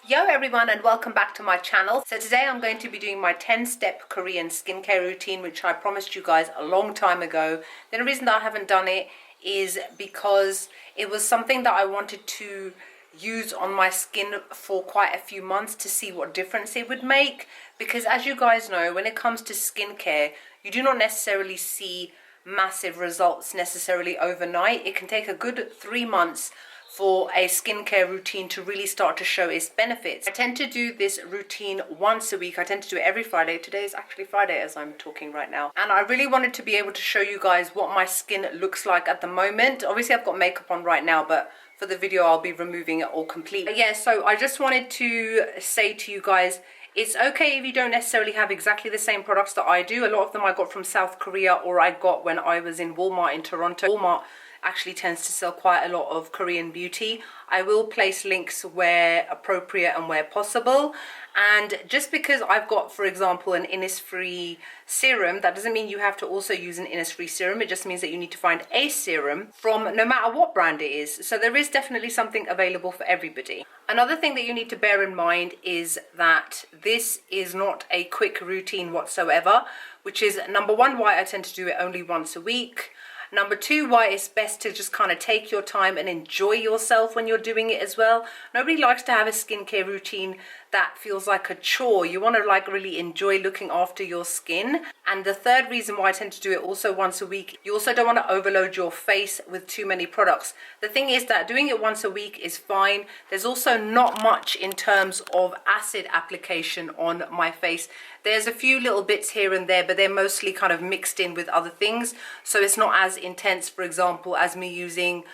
Yo everyone, and welcome back to my channel. So today I'm going to be doing my 10-step Korean skincare routine, which I promised you guys a long time ago. The reason that I haven't done it is because it was something that I wanted to use on my skin for quite a few months to see what difference it would make. Because as you guys know, when it comes to skincare, you do not necessarily see massive results necessarily overnight. It can take a good 3 months for a skincare routine to really start to show its benefits. I tend to do this routine once a week. I tend to do it every Friday. Today is actually Friday as I'm talking right now. And I really wanted to be able to show you guys what my skin looks like at the moment. Obviously I've got makeup on right now, but for the video I'll be removing it all completely. Yeah, so I just wanted to say to you guys, it's okay if you don't necessarily have exactly the same products that I do. A lot of them I got from South Korea, or I got when I was in Walmart in Toronto. Walmart actually tends to sell quite a lot of Korean beauty. I will place links where appropriate and where possible. And just because I've got, for example, an Innis-free serum, that doesn't mean you have to also use an Innis-free serum. It just means that you need to find a serum from no matter what brand it is. So there is definitely something available for everybody. Another thing that you need to bear in mind is that this is not a quick routine whatsoever, which is number one, why I tend to do it only once a week. Number two, why it's best to just kind of take your time and enjoy yourself when you're doing it as well. Nobody likes to have a skincare routine that feels like a chore. You want to like really enjoy looking after your skin. And the third reason why I tend to do it also once a week, you also don't want to overload your face with too many products. The thing is that doing it once a week is fine. There's also not much in terms of acid application on my face. There's a few little bits here and there, but they're mostly kind of mixed in with other things. So it's not as intense, for example, as me using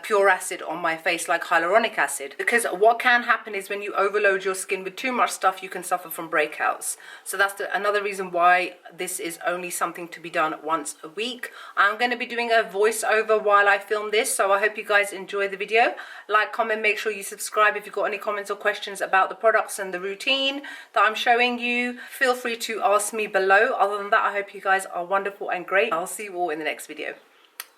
pure acid on my face like hyaluronic acid. Because what can happen is when you overload your skin with too much stuff, you can suffer from breakouts. So that's another reason why this is only something to be done once a week. I'm going to be doing a voiceover while I film this, so I hope you guys enjoy the video. Like, comment, make sure you subscribe. If you've got any comments or questions about the products and the routine that I'm showing you, feel free to ask me below. Other than that, I hope you guys are wonderful and great. I'll see you all in the next video.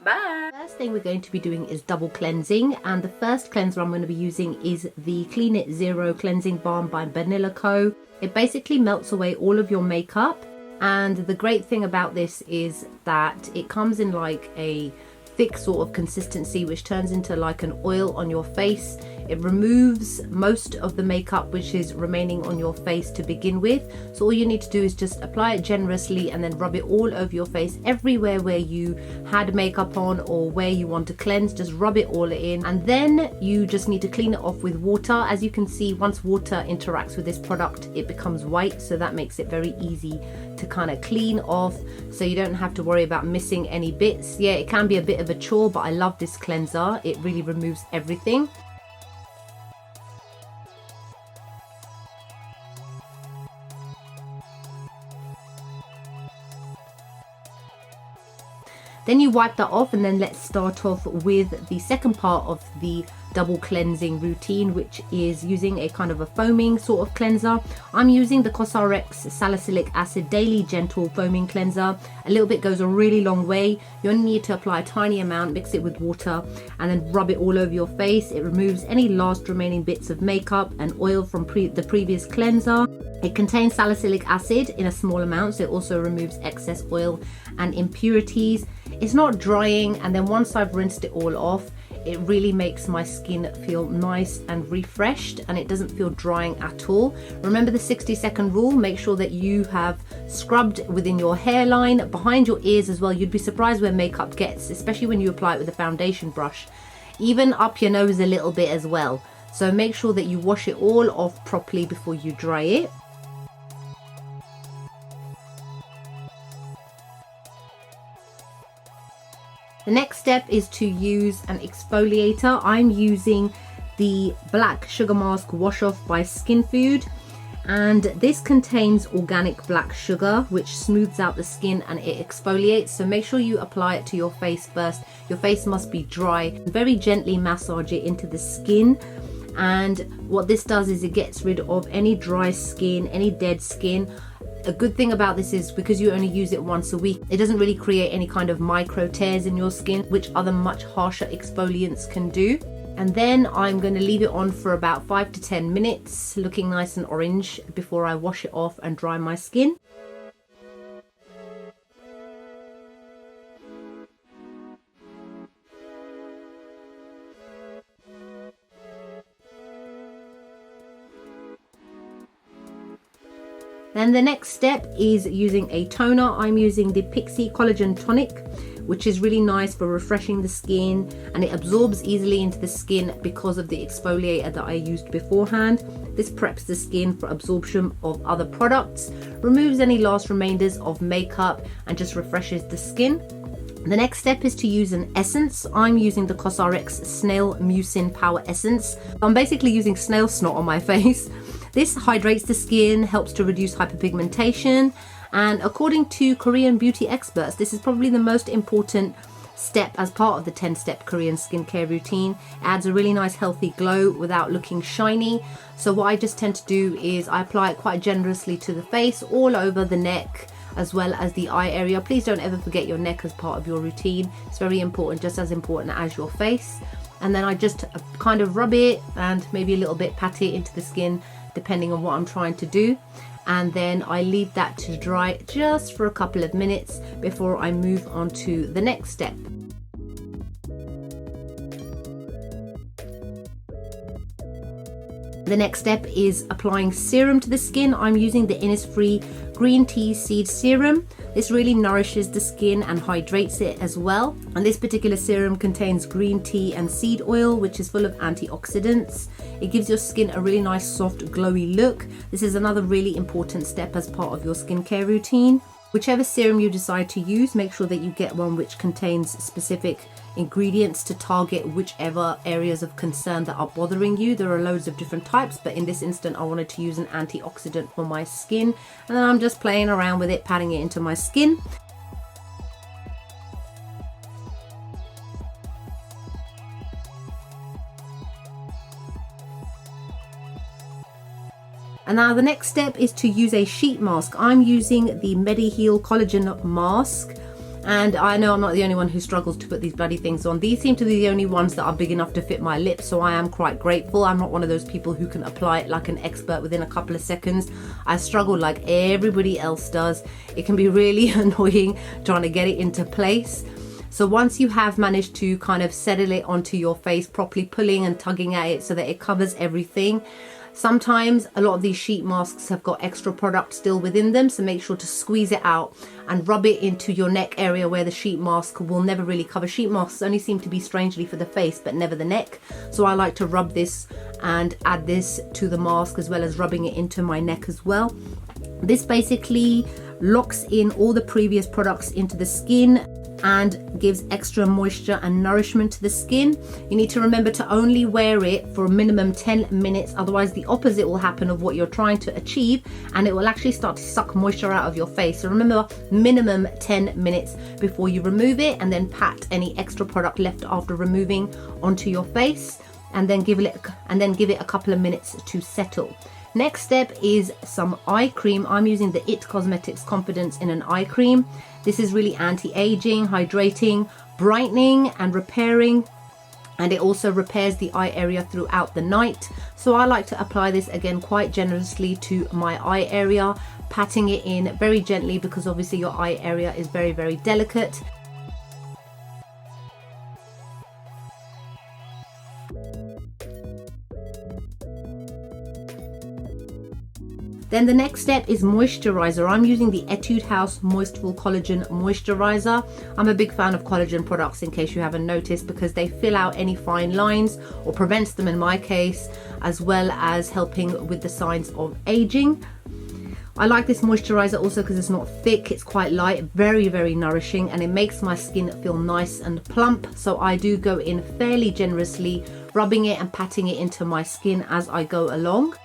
Bye. First thing we're going to be doing is double cleansing, and the first cleanser I'm going to be using is the Clean It Zero Cleansing Balm by Banila Co. It basically melts away all of your makeup, and the great thing about this is that it comes in like a thick sort of consistency, which turns into like an oil on your face. It removes most of the makeup which is remaining on your face to begin with. So all you need to do is just apply it generously and then rub it all over your face, everywhere where you had makeup on or where you want to cleanse. Just rub it all in, and then you just need to clean it off with water. As you can see, once water interacts with this product, it becomes white, so that makes it very easy to kind of clean off, so you don't have to worry about missing any bits. Yeah, it can be a bit of a chore, but I love this cleanser. It really removes everything. Then you wipe that off, and then let's start off with the second part of the double cleansing routine, which is using a kind of a foaming sort of cleanser. I'm using the CosRX Salicylic Acid Daily Gentle Foaming Cleanser. A little bit goes a really long way. You only need to apply a tiny amount, mix it with water, and then rub it all over your face. It removes any last remaining bits of makeup and oil from the previous cleanser. It contains salicylic acid in a small amount, so it also removes excess oil and impurities. It's not drying, and then once I've rinsed it all off, it really makes my skin feel nice and refreshed, and it doesn't feel drying at all. Remember the 60-second rule. Make sure that you have scrubbed within your hairline, behind your ears as well. You'd be surprised where makeup gets, especially when you apply it with a foundation brush, even up your nose a little bit as well. So make sure that you wash it all off properly before you dry it. The next step is to use an exfoliator. I'm using the Black Sugar Mask Wash Off by Skinfood, and this contains organic black sugar, which smooths out the skin and it exfoliates. So make sure you apply it to your face first. Your face must be dry. Very gently massage it into the skin, and what this does is it gets rid of any dry skin, any dead skin. A good thing about this is because you only use it once a week, it doesn't really create any kind of micro tears in your skin, which other much harsher exfoliants can do. And then I'm going to leave it on for about 5 to 10 minutes, looking nice and orange, before I wash it off and dry my skin. Then the next step is using a toner. I'm using the Pixi Collagen Tonic, which is really nice for refreshing the skin, and it absorbs easily into the skin because of the exfoliator that I used beforehand. This preps the skin for absorption of other products, removes any last remainders of makeup, and just refreshes the skin. The next step is to use an essence. I'm using the CosRX Snail Mucin Power Essence. I'm basically using snail snot on my face. This hydrates the skin, helps to reduce hyperpigmentation, and according to Korean beauty experts, this is probably the most important step as part of the 10-step Korean skincare routine. It adds a really nice healthy glow without looking shiny. So what I just tend to do is I apply it quite generously to the face, all over the neck, as well as the eye area. Please don't ever forget your neck as part of your routine. It's very important, just as important as your face. And then I just kind of rub it and maybe a little bit pat it into the skin, depending on what I'm trying to do. And then I leave that to dry just for a couple of minutes before I move on to the next step. The next step is applying serum to the skin. I'm using the Innisfree green tea seed serum. This really nourishes the skin and hydrates it as well. And this particular serum contains green tea and seed oil, which is full of antioxidants. It gives your skin a really nice, soft, glowy look. This is another really important step as part of your skincare routine. Whichever serum you decide to use, make sure that you get one which contains specific ingredients to target whichever areas of concern that are bothering you. There are loads of different types, but in this instant I wanted to use an antioxidant for my skin, and then I'm just playing around with it, patting it into my skin. And now the next step is to use a sheet mask. I'm using the Mediheal Collagen Mask. And I know I'm not the only one who struggles to put these bloody things on. These seem to be the only ones that are big enough to fit my lips, so I am quite grateful. I'm not one of those people who can apply it like an expert within a couple of seconds. I struggle like everybody else does. It can be really annoying trying to get it into place. So once you have managed to kind of settle it onto your face, properly pulling and tugging at it so that it covers everything. Sometimes a lot of these sheet masks have got extra product still within them, so make sure to squeeze it out and rub it into your neck area where the sheet mask will never really cover. Sheet masks only seem to be strangely for the face but never the neck, so I like to rub this and add this to the mask as well as rubbing it into my neck as well. This basically locks in all the previous products into the skin and gives extra moisture and nourishment to the skin. You need to remember to only wear it for a minimum 10 minutes, otherwise the opposite will happen of what you're trying to achieve, and it will actually start to suck moisture out of your face. So remember, minimum 10 minutes before you remove it, and then pat any extra product left after removing onto your face, and then give it a couple of minutes to settle. Next step is some eye cream. I'm using the IT Cosmetics Confidence in an eye cream. This is really anti-aging, hydrating, brightening and repairing, and it also repairs the eye area throughout the night. So I like to apply this again quite generously to my eye area, patting it in very gently because obviously your eye area is very, very delicate. Then the next step is moisturizer. I'm using the Etude House Moistfull Collagen Moisturizer. I'm a big fan of collagen products, in case you haven't noticed, because they fill out any fine lines, or prevents them in my case, as well as helping with the signs of aging. I like this moisturizer also because it's not thick, it's quite light, very, very nourishing, and it makes my skin feel nice and plump. So I do go in fairly generously, rubbing it and patting it into my skin as I go along.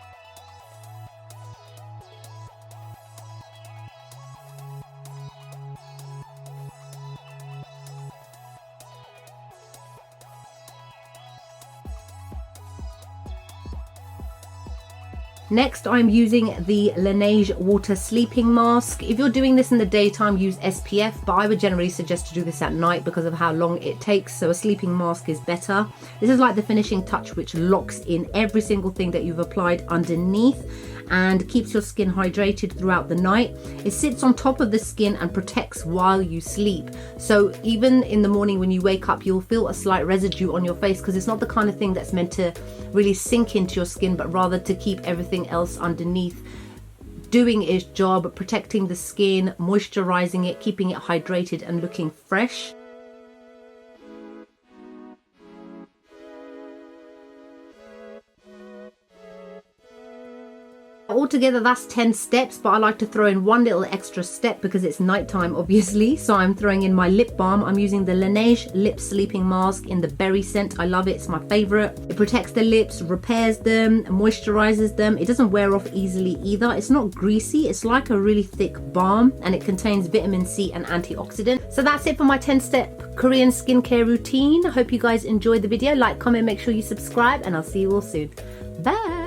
Next, I'm using the Laneige Water Sleeping Mask. If you're doing this in the daytime, use SPF, but I would generally suggest to do this at night because of how long it takes, so a sleeping mask is better. This is like the finishing touch, which locks in every single thing that you've applied underneath and keeps your skin hydrated throughout the night. It sits on top of the skin and protects while you sleep. So even in the morning when you wake up, you'll feel a slight residue on your face because it's not the kind of thing that's meant to really sink into your skin, but rather to keep everything else underneath doing its job, protecting the skin, moisturizing it, keeping it hydrated and looking fresh. Altogether that's 10 steps, but I like to throw in one little extra step because it's nighttime obviously, so I'm throwing in my lip balm. I'm using the Laneige lip sleeping mask in the berry scent. I love it, it's my favorite. It protects the lips, repairs them, moisturizes them. It doesn't wear off easily either. It's not greasy, it's like a really thick balm, and it contains vitamin C and antioxidant. So that's it for my 10-step Korean skincare routine. I hope you guys enjoyed the video. Like, comment, make sure you subscribe, and I'll see you all soon. Bye.